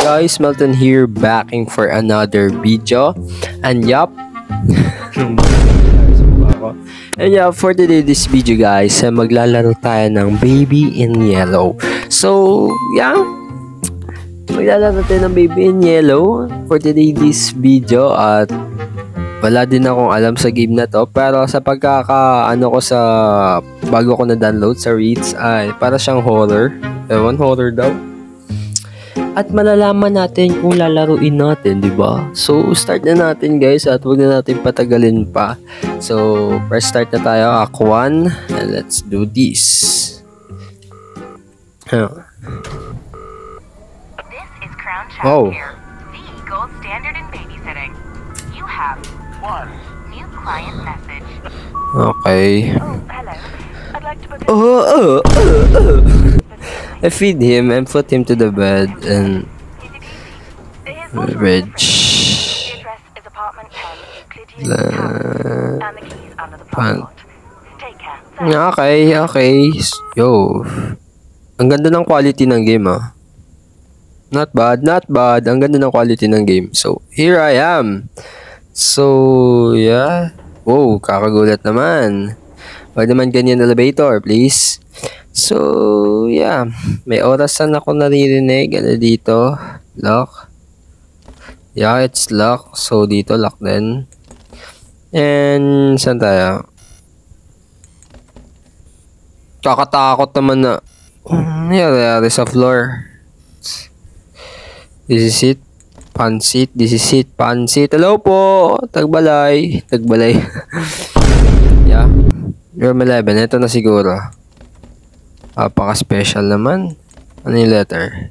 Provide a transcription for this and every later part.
guys, Melton here, backing for another video. And yup, for today this video guys, maglalaro tayo ng Baby in Yellow. So yeah, maglalaro tayo ng Baby in Yellow for today this video. At wala din akong alam sa game na to, pero sa bago ko na download sa Reeds ay para siyang horror. Horror daw. At malalaman natin kung lalaruin natin, di ba? So, start na natin guys at huwag na natin patagalin pa. So, first start na tayo, Act 1. And let's do this. This is Crown Childcare, the gold standard in babysitting. You have one new client message. Okay. Oh, hello. I'd like to book I feed him and put him to the bed and Reg. The address is apartment 10, Euclidean and the keys under the passport. Take care. Okay. Yo. Ang ganda ng quality ng game ah. Not bad. Ang ganda ng quality ng game. So, here I am. So, yeah. Wow, kakagulat naman. Wag naman ganyan elevator, please. So, yeah. May orasan ako naririnig. Ano dito? Lock. Yeah, it's lock. So, dito, lock din. And, saan tayo? Kakatakot naman na. Nangyari sa floor. This is it. Pansit. This is it. Pansit. Hello po. Tagbalay. Yeah. Room 11. Ito na siguro. Apaka-special naman. Ano yung letter?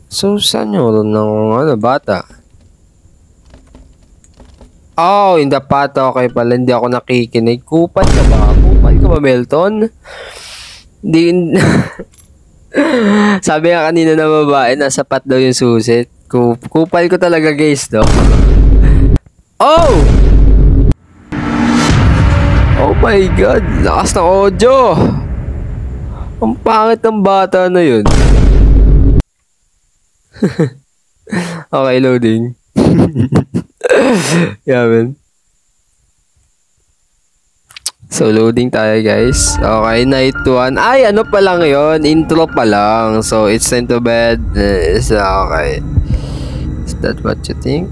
So, saan yung room ng bata? Oh, in the pot. Okay pala. Hindi ako nakikinig. Kupal ka ba, Melton? Hindi. Sabi nga kanina na babae, nasa pat daw yung susit. Kupal ko talaga guys, no? Oh! Oh my God! Lakas ng audio! Ang pangit ng bata na yun. Okay, loading. Yeah, man. So, loading tayo, guys. Okay, night 1. Ay, ano pa lang yun? Intro pa lang. So, it's time to bed. Okay. Is that what you think?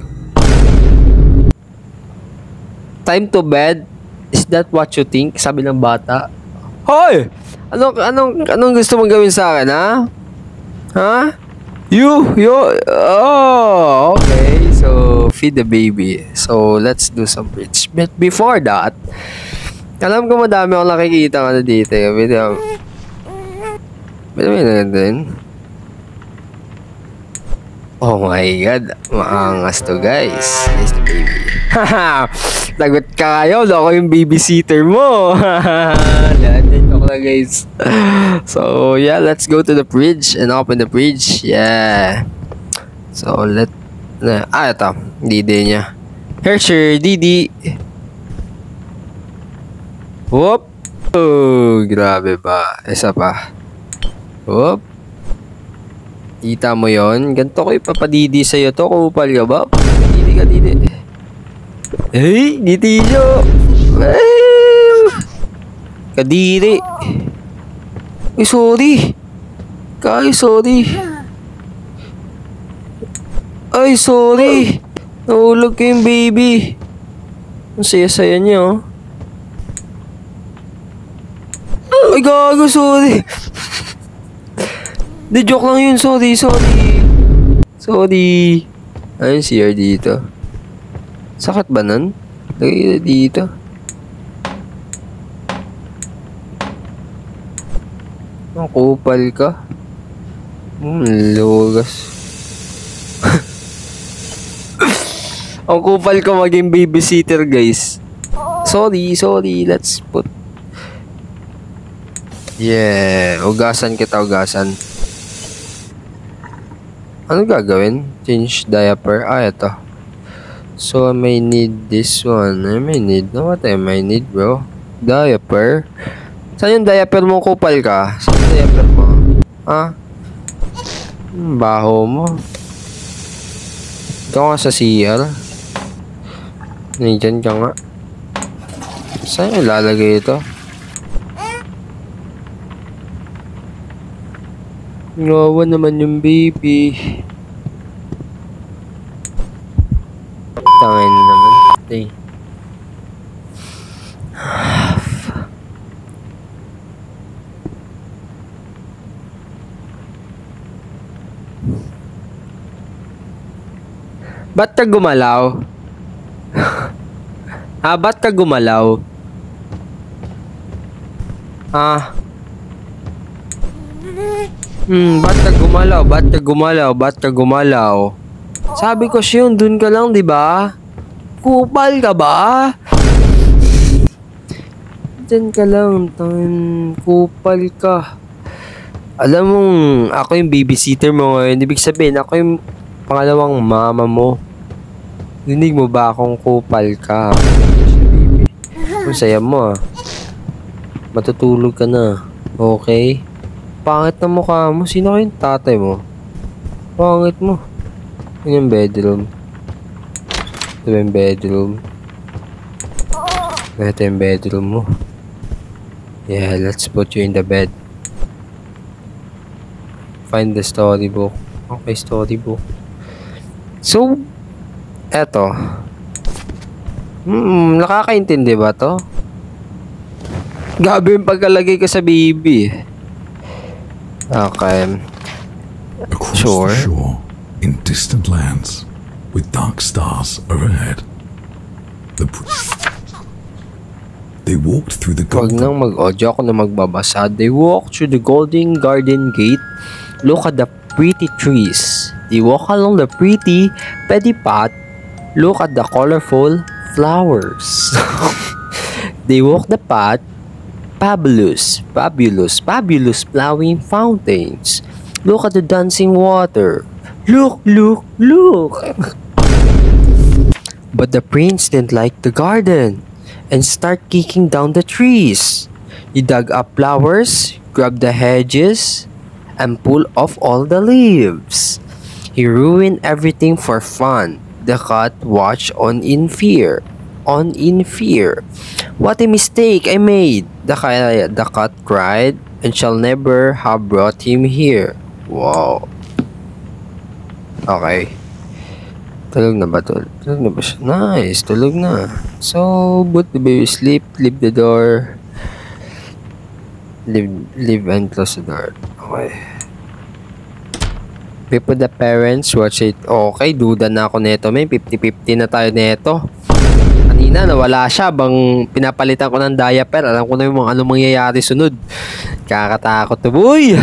Time to bed? Is that what you think? Sabi ng bata. Hoy! Anong gusto mong gawin sa akin, ha? Ha? Oh, okay. So, feed the baby. So, let's do some bridge. But before that, alam ko madami akong nakikita ano dito. Bito na din. Oh my God. Maangas to, guys. Nice to baby. Haha. Tagot ka kayo. Loko yung babysitter mo. Latin ko na, guys. So, yeah. Let's go to the fridge and open the fridge. Yeah. So, ito. Didi niya. Hershey, Didi. Whoop. Oh, grabe ba. Isa pa. Whoop. Kita mo yon. Ganito ko ipapadidi sa'yo to. Kupal ka ba? Didi ka, Didi. Hey, Didi nyo. Kadiri. Ay, sorry. Ay, sorry. Nahulog ko yung baby. Ang saya-saya niyo. Ay, gago, sorry. Di, joke lang yun. Sorry. Ayun, CR dito. Sakit ba nun? Lagay dito. Ang kupal ka. Lugas. Ang kupal ka maging babysitter, guys. Sorry. Let's put. Yeah. Ugasan kita. Ano gagawin? Change diaper. Ito. So, I may need this one. What I may need, bro? Diaper? Saan yung diaper mo, kupal ka? Saan yung diaper mo? Ha? Baho mo. Ikaw nga sa CR. Nandiyan ka nga. Saan ilalagay ito? Ngawa naman yung baby. Tangin na naman. Hey. Ba't ka gumalaw? Ba't ka gumalaw? Ba't ka gumalaw? Ba't ka gumalaw? Ba't ka gumalaw? Sabi ko siya, dun ka lang, di ba? Kupal ka ba? Diyan ka lang, kupal ka. Alam mong, ako yung babysitter mo ngayon. Ibig sabihin, ako yung pangalawang mama mo. Dinig mo ba akong kupal ka? Baby. Ang saya mo ah. Matutulog ka na. Okay? Pangit na mukha mo. Sino kayong tatay mo? Pangit mo. Yan yung bedroom. Ito yung bedroom. Ito yung bedroom mo. Yeah, let's put you in the bed. Find the storybook. Okay, storybook. So, eto. Nakakaintindi ba to? Gabi yung pagkalagay ka sa baby. Okay. Across Sure. the shore, in distant lands, with dark stars overhead, they walked through the Wag golden... nang mag-audio ako na magbabasa. They walk through the golden garden gate. Look at the pretty trees. They walk along the pretty petty path. Look at the colorful flowers. They walk the path. Fabulous flowing fountains. Look at the dancing water. Look. But the prince didn't like the garden and start kicking down the trees. He dug up flowers, grabbed the hedges, and pulled off all the leaves. He ruined everything for fun. The cat watched on in fear. What a mistake I made! The cat cried, and shall never have brought him here. Wow. Okay. Tulog na ba to? Tulog na ba siya? Nice, tulog na. So, put the baby sleep, leave the door. Leave and close the door. Okay. People the parents watch it. Okay, duda na ako neto. May 50-50 na tayo neto. Kanina, nawala siya. Bang pinapalitan ko ng diaper. Alam ko na yung mga ano mangyayari sunod. Kakatakot to, boy.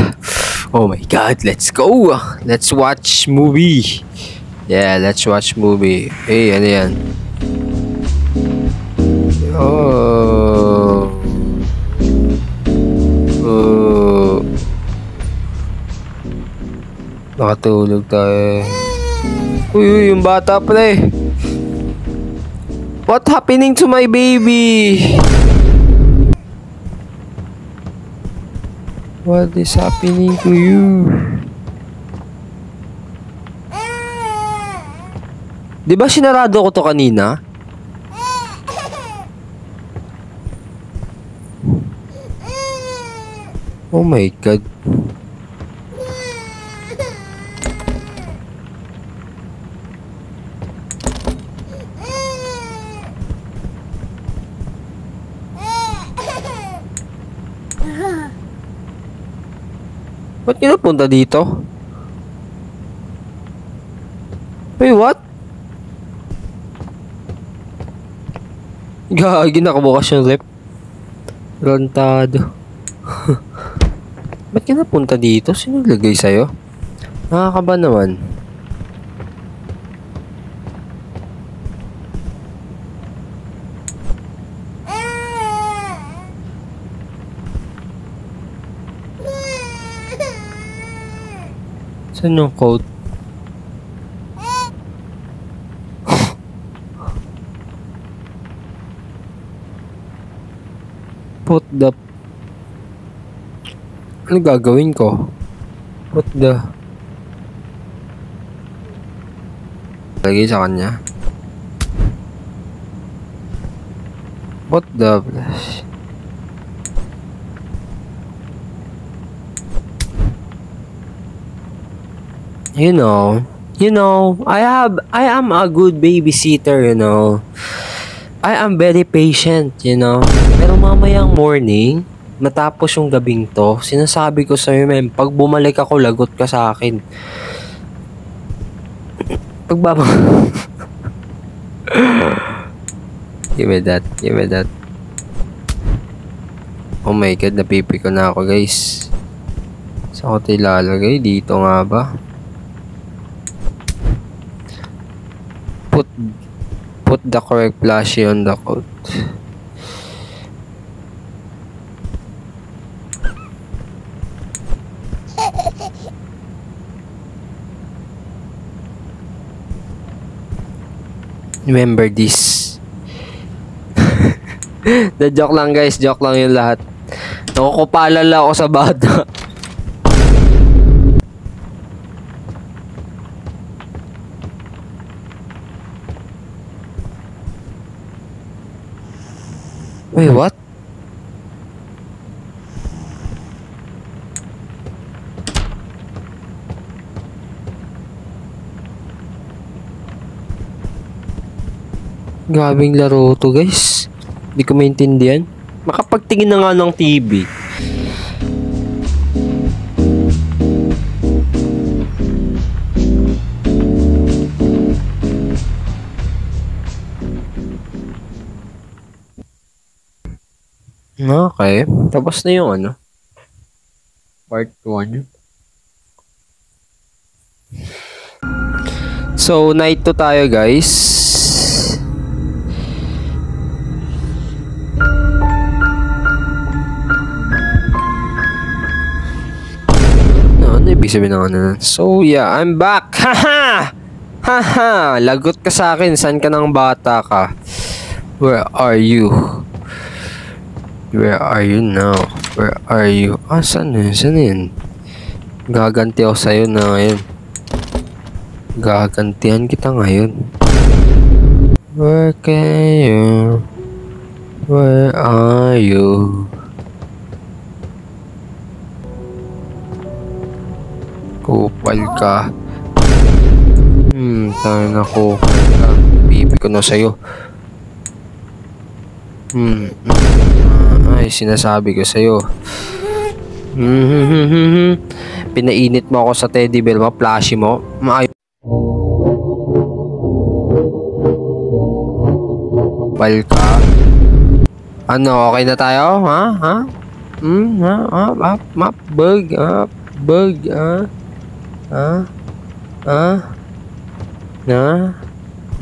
Oh my God, let's go. Let's watch movie. Yeah, let's watch movie. Hey, ano yan? Oh. Nakatulog tayo. Uy, yung bata pre. What happening to my baby? What is happening to you? Di ba sinarado ko to kanina? Oh my God. Ba't ka napunta dito? Wait, what? Gagi, nakabukas yung rep. Rantado. Ba't ka napunta dito? Sino naglagay sa'yo? Nakakaba naman. Saan yung code? Put the... Ano gagawin ko? Put the... Lagi sa kanya. What the flash? You know, I am a good babysitter, you know. I am very patient, you know. Pero mamayang morning, matapos yung gabing to, sinasabi ko sa'yo, men, pag bumalik ako, lagot ka sa akin. Pagbaba. Give me that. Oh my god, napipi ko na ako, guys. Saan ko ito ilalagay? Dito nga ba? Put the correct plushie on the coat. Remember this. The joke lang, guys. Joke lang yung lahat. Nakukupalala ako sa bata. Wait, what? Grabing laro to, guys. Hindi ko maintindihan. Makapagtingin na nga ng TV. Okay. Tapos na yung ano. Part 1. So, night 2 tayo, guys. Ano ibig sabihin ng ano? So, yeah. I'm back! Haha! Haha! Lagot ka sa akin. Saan ka ng bata ka? Where are you? Where are you now? Where are you? Ah, saan yun? Saan yun? Gaganti ako sa'yo na ngayon. Gagantihan kita ngayon. Where can you? Where are you? Kupal ka. Tayo na kupal ka. Bibi ko na sa'yo. Ay, sinasabi ko sa'yo. Pinainit mo ako sa teddy bear mo, plushie mo. Pal ka. Ano, okay na tayo? Ha? Bug,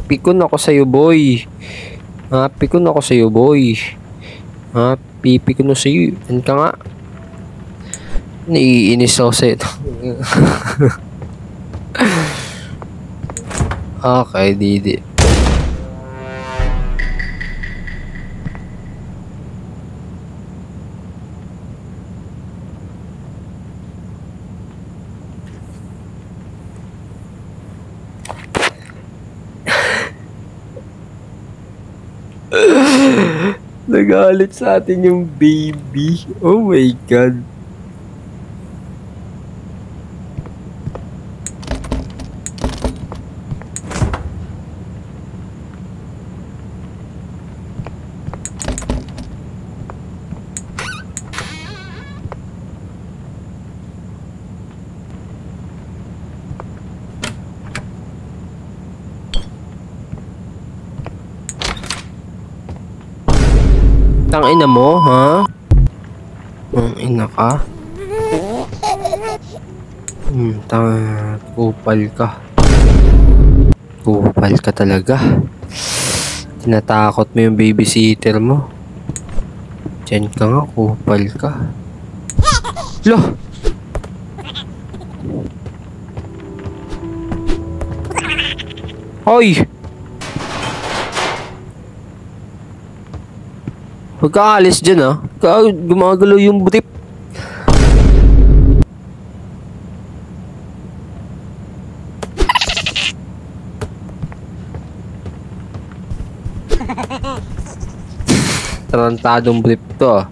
Pikon ako sa'yo, boy. Pikon ako sa'yo, boy. Pipi ko na sa'yo. Yan ka nga. Naiinis ako sa'yo. Okay, Didi. Nagalit sa atin yung baby. Oh my God. Tangina mo, ha? Tangina ka? Kupal ka. Kupal ka talaga. Tinatakot mo yung babysitter mo. Diyan ka nga, kupal ka. Loh! Hoy! Huwag ka alis dyan, ha? Gumagalaw yung butik. tarantadong brief to.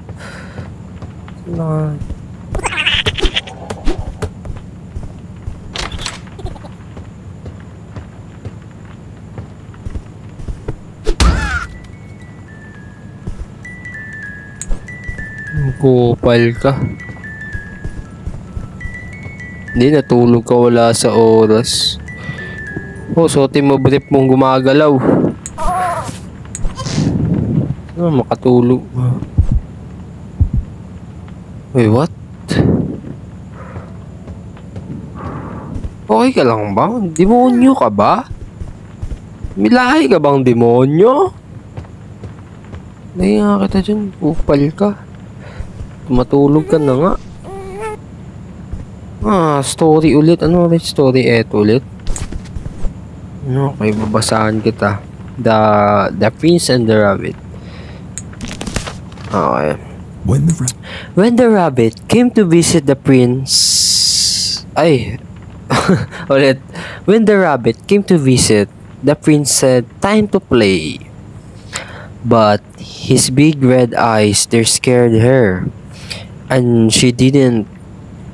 Kupal ka. Hindi, natulog ka wala sa oras. Suotin mo brief mong gumagalaw. Makatulog. Wait, what? Okay ka lang ba? Demonyo ka ba? Milahay ka bang demonyo? Naiya kita dyan. Kupal ka. Matulog ka na nga. Story ulit. Ano ulit story? Eto ulit. Okay, babasahan kita. The Prince and the Rabbit. Okay. When the rabbit came to visit the prince... ulit. When the rabbit came to visit, the prince said, "Time to play." But his big red eyes, they scared her. And she didn't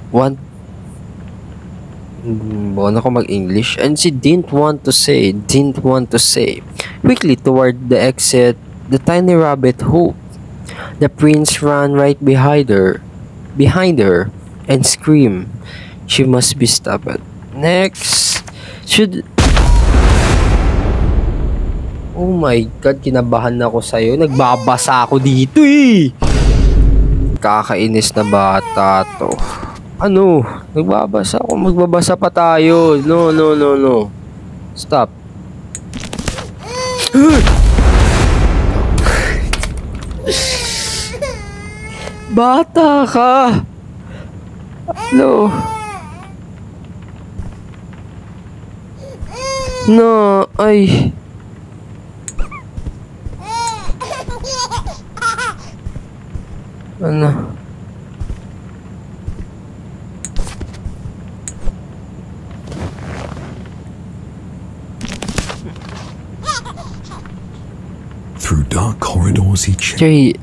want... Buwan ako mag-English. And she didn't want to say. Quickly toward the exit, the tiny rabbit hopped. The prince ran right behind her and screamed. She must be stopped. Next, oh my God, kinabahan ako sa'yo. Nagbabasa ako dito eh. Kakainis na bata to. Ano? Nagbabasa ako. Magbabasa pa tayo. No. Stop. Bata ka. Ano? No, ay. Ano? Through dark corridors he chased.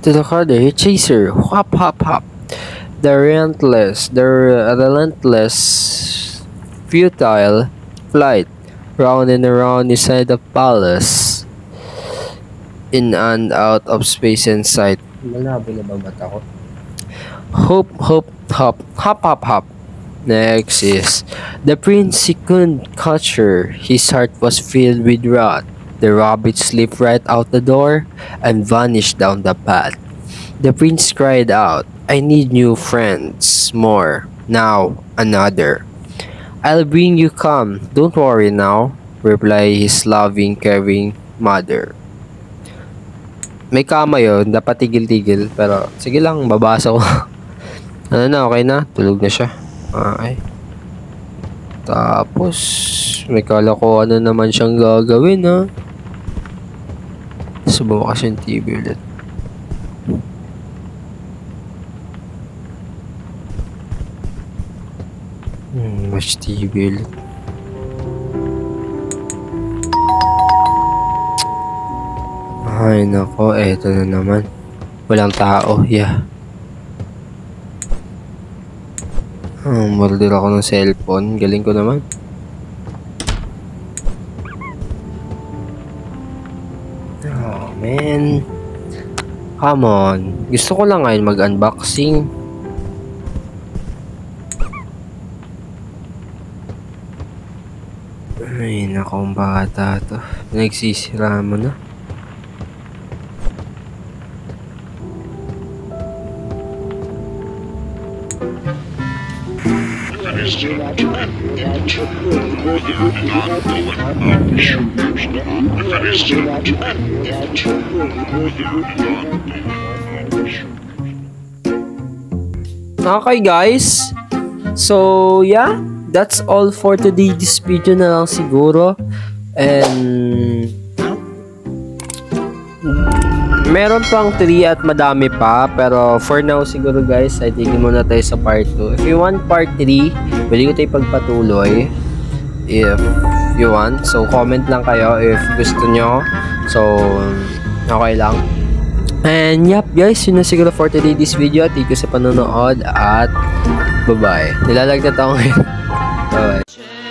To the corridor, he chased her. Hop. The relentless, futile flight round and around inside the palace, in and out of space and sight. Malabo na ba mata ko? Hop. Next is the prince. He couldn't catch her. His heart was filled with wrath. The rabbit slipped right out the door and vanished down the path. The prince cried out, "I need new friends, more. Now, another." "I'll bring you calm. Don't worry now," replied his loving, caring mother. May kama yun, dapat tigil-tigil. Pero, sige lang, babasa ko. Ano na, okay na? Tulog na siya. Okay. Tapos, may kalokohan na naman siyang gagawin, ha? Subukas yung TV ulit. Watch TV ulit. Ay, nako. Eto na naman. Walang tao. Yeah. Murder ako ng cellphone. Galing ko naman. Oh, man. Come on. Gusto ko lang ngayon mag-unboxing. Ay, nakong bata to. Nagsisira mo na. Okay guys, so yeah, that's all for today. This video na lang siguro, and meron pang 3 at madami pa, pero for now siguro guys, ay tigil muna tayo sa part 2. If you want part 3, pwede ko tayo pagpatuloy if you want. So comment lang kayo if gusto nyo. So okay lang. And yep guys, yun na siguro for today this video. Thank you sa panonood at bye-bye. Nilalagdat ako ngayon. Bye-bye.